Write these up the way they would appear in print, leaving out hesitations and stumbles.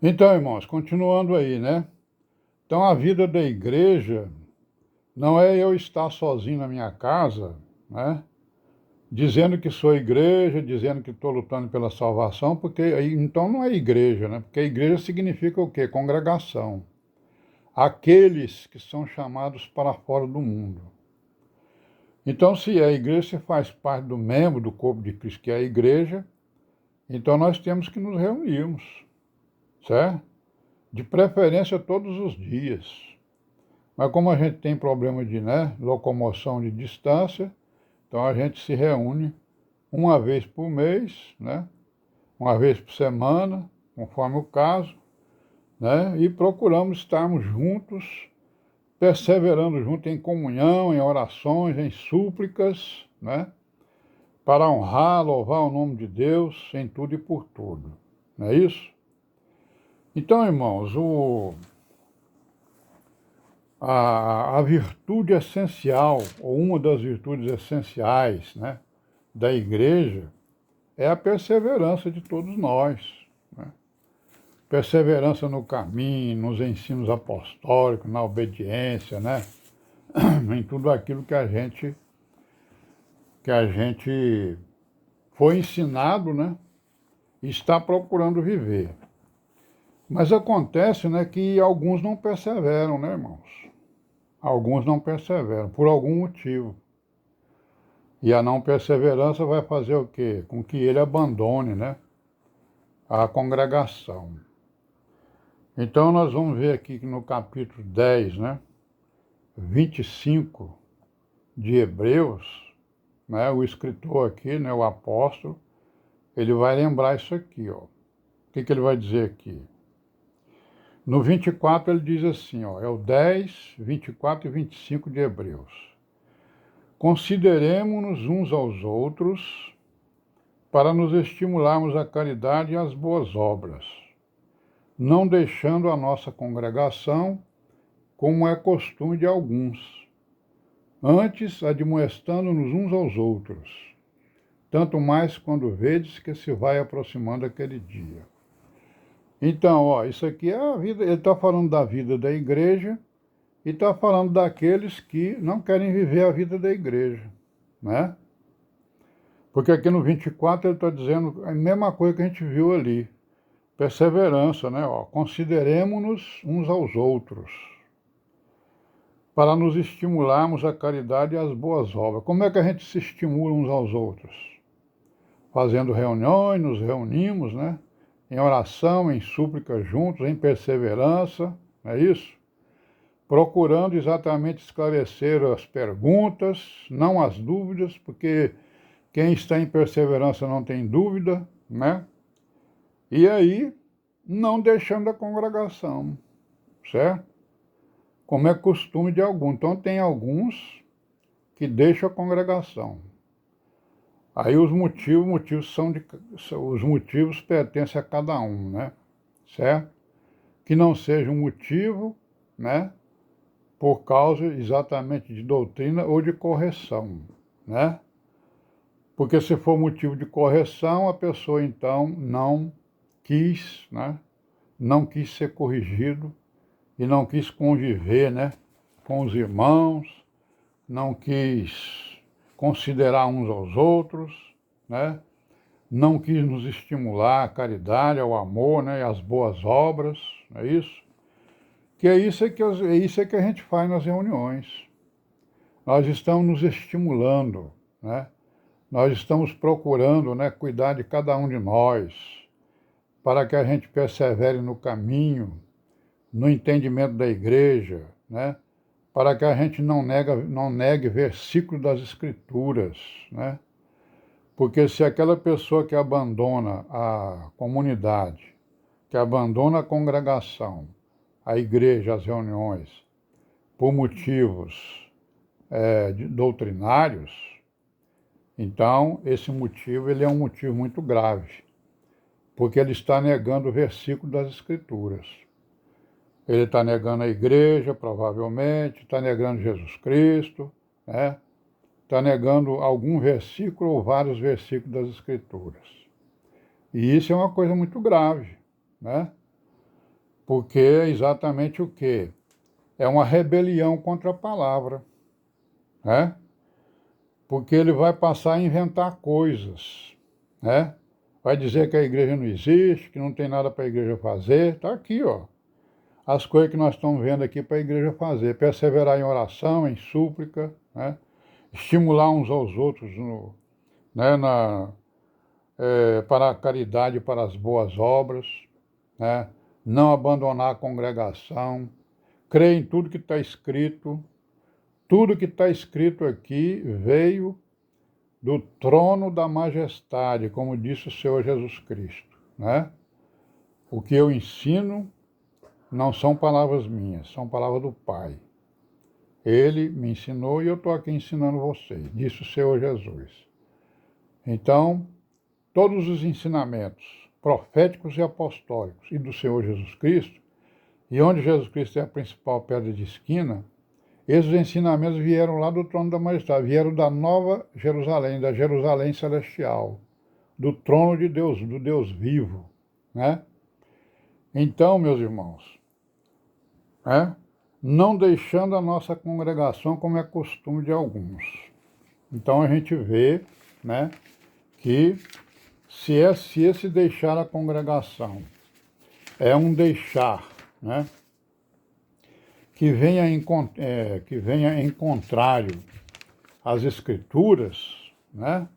Então, irmãos, continuando aí, né? Então, a vida da igreja não é eu estar sozinho na minha casa, né? Dizendo que sou igreja, dizendo que estou lutando pela salvação, porque aí então não é igreja, né? Porque igreja significa o quê? Congregação. Aqueles que são chamados para fora do mundo. Então, se a igreja se faz parte do membro do corpo de Cristo, que é a igreja, então nós temos que nos reunirmos, certo? De preferência todos os dias. Mas como a gente tem problema de, né, locomoção de distância, então a gente se reúne uma vez por mês, né, uma vez por semana, conforme o caso, né, e procuramos estarmos juntos, perseverando juntos em comunhão, em orações, em súplicas, né, para honrar, louvar o nome de Deus em tudo e por tudo. Não é isso? Então, irmãos, a virtude essencial, ou uma das virtudes essenciais, né, da igreja, é a perseverança de todos nós. Né? Perseverança no caminho, nos ensinos apostólicos, na obediência, né? Em tudo aquilo que a gente foi ensinado, né? E está procurando viver. Mas acontece, né, que alguns não perseveram, né, irmãos? Alguns não perseveram, por algum motivo. E a não perseverança vai fazer o quê? Com que ele abandone, né, a congregação. Então nós vamos ver aqui que no capítulo 10, né, 25 de Hebreus, né, o escritor aqui, né, o apóstolo, ele vai lembrar isso aqui, ó. O que ele vai dizer aqui? No 24 ele diz assim, ó, é o 10, 24 e 25 de Hebreus. Consideremo-nos uns aos outros para nos estimularmos à caridade e às boas obras, não deixando a nossa congregação, como é costume de alguns, antes admoestando-nos uns aos outros, tanto mais quando vedes que se vai aproximando aquele dia. Então, ó, isso aqui é a vida, ele está falando da vida da igreja e está falando daqueles que não querem viver a vida da igreja, né? Porque aqui no 24 ele está dizendo a mesma coisa que a gente viu ali, perseverança, né? Ó, consideremo-nos uns aos outros, para nos estimularmos à caridade e às boas obras. Como é que a gente se estimula uns aos outros? Fazendo reuniões, nos reunimos, né? Em oração, em súplica juntos, em perseverança, não é isso? Procurando exatamente esclarecer as perguntas, não as dúvidas, porque quem está em perseverança não tem dúvida, né? E aí, não deixando a congregação, certo? Como é costume de alguns. Então, tem alguns que deixam a congregação. Aí os motivos pertencem a cada um, né? Certo? Que não seja um motivo, né? Por causa exatamente de doutrina ou de correção, né? Porque se for motivo de correção, a pessoa então não quis, né? Não quis ser corrigido e não quis conviver, né? Com os irmãos, não quis considerar uns aos outros, né? Não quis nos estimular à caridade, ao amor, né? E às boas obras, não é isso? Que é isso que a gente faz nas reuniões. Nós estamos nos estimulando, né? Nós estamos procurando, né, cuidar de cada um de nós, para que a gente persevere no caminho, no entendimento da igreja, né? Para que a gente não negue versículos das Escrituras, né? Porque se aquela pessoa que abandona a comunidade, que abandona a congregação, a igreja, as reuniões, por motivos doutrinários, então esse motivo ele é um motivo muito grave, porque ele está negando o versículo das Escrituras. Ele está negando a igreja, provavelmente, está negando Jesus Cristo, né? Está negando algum versículo ou vários versículos das Escrituras. E isso é uma coisa muito grave, né? Porque é exatamente o quê? É uma rebelião contra a palavra, né? Porque ele vai passar a inventar coisas, né? Vai dizer que a igreja não existe, que não tem nada para a igreja fazer. Está aqui, ó. As coisas que nós estamos vendo aqui para a igreja fazer. Perseverar em oração, em súplica, né? Estimular uns aos outros né? Para a caridade, para as boas obras, né? Não abandonar a congregação, crer em tudo que está escrito. Tudo que está escrito aqui veio do trono da majestade, como disse o Senhor Jesus Cristo, né? O que eu ensino não são palavras minhas, são palavras do Pai. Ele me ensinou e eu estou aqui ensinando vocês, disse o Senhor Jesus. Então, todos os ensinamentos proféticos e apostólicos e do Senhor Jesus Cristo, e onde Jesus Cristo é a principal pedra de esquina, esses ensinamentos vieram lá do trono da majestade, vieram da Nova Jerusalém, da Jerusalém celestial, do trono de Deus, do Deus vivo, né? Então, meus irmãos, né? Não deixando a nossa congregação como é costume de alguns. Então a gente vê, né, que se esse deixar a congregação é um deixar, né, que venha em contrário às Escrituras, né,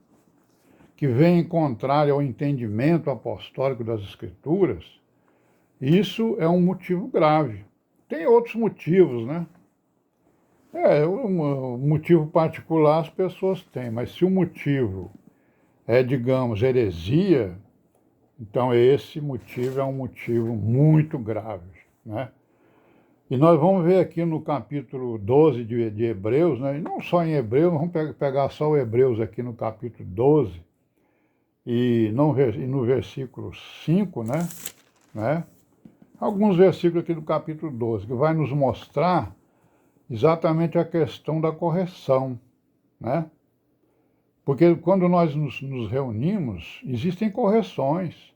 que venha em contrário ao entendimento apostólico das Escrituras, isso é um motivo grave. Tem outros motivos, né? Um motivo particular as pessoas têm, mas se o motivo é, digamos, heresia, então esse motivo é um motivo muito grave, né? E nós vamos ver aqui no capítulo 12 de Hebreus, né? E não só em Hebreus, vamos pegar só o Hebreus aqui no capítulo 12 e no versículo 5, né? Alguns versículos aqui do capítulo 12, que vai nos mostrar exatamente a questão da correção, né? Porque quando nós nos reunimos, existem correções.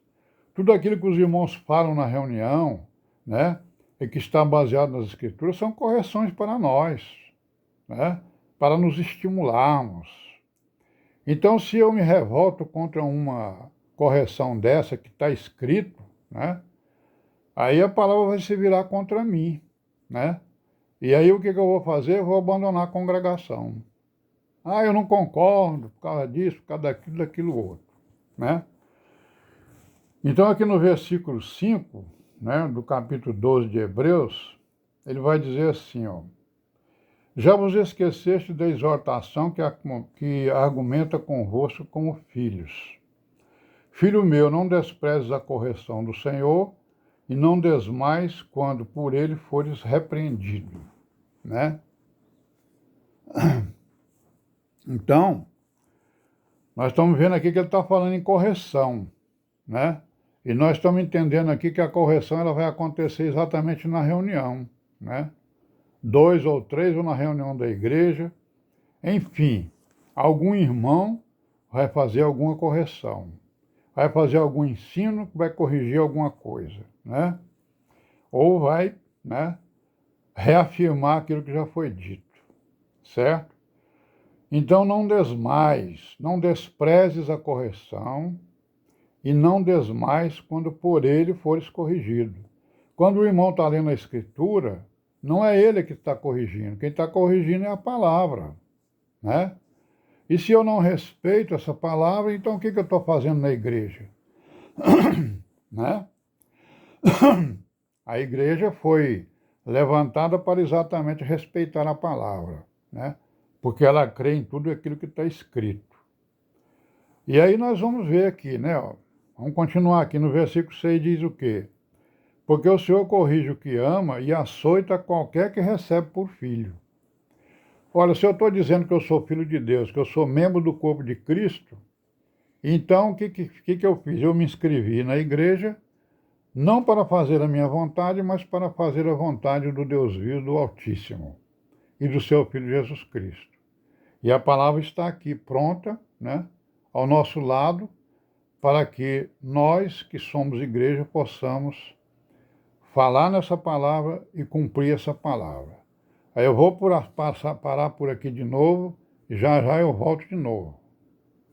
Tudo aquilo que os irmãos falam na reunião, né, e que está baseado nas Escrituras, são correções para nós, né, para nos estimularmos. Então, se eu me revolto contra uma correção dessa que está escrito, né, aí a palavra vai se virar contra mim, né? E aí o que eu vou fazer? Eu vou abandonar a congregação. Ah, eu não concordo por causa disso, por causa daquilo, daquilo outro, né? Então aqui no versículo 5, né, do capítulo 12 de Hebreus, ele vai dizer assim, ó: já vos esqueceste da exortação que argumenta convosco como filhos. Filho meu, não desprezes a correção do Senhor e não desmais quando por ele fores repreendido, né? Então, nós estamos vendo aqui que ele está falando em correção, né? E nós estamos entendendo aqui que a correção ela vai acontecer exatamente na reunião, né? 2 ou 3 ou na reunião da igreja, enfim, algum irmão vai fazer alguma correção, vai fazer algum ensino que vai corrigir alguma coisa, né? Ou vai, né, reafirmar aquilo que já foi dito, certo? Então não desmais, não desprezes a correção e não desmais quando por ele fores corrigido. Quando o irmão está lendo a Escritura, não é ele que está corrigindo, quem está corrigindo é a palavra, né? E se eu não respeito essa palavra, então o que eu estou fazendo na igreja? Né? A igreja foi levantada para exatamente respeitar a palavra, né? Porque ela crê em tudo aquilo que está escrito. E aí nós vamos ver aqui, né? Ó, vamos continuar aqui no versículo 6, diz o quê? Porque o Senhor corrige o que ama e açoita qualquer que recebe por filho. Olha, se eu estou dizendo que eu sou filho de Deus, que eu sou membro do corpo de Cristo, então o que eu fiz? Eu me inscrevi na igreja, não para fazer a minha vontade, mas para fazer a vontade do Deus vivo, do Altíssimo, e do seu Filho Jesus Cristo. E a palavra está aqui pronta, né, ao nosso lado, para que nós, que somos igreja, possamos falar nessa palavra e cumprir essa palavra. Aí eu vou parar por aqui de novo e já já eu volto de novo.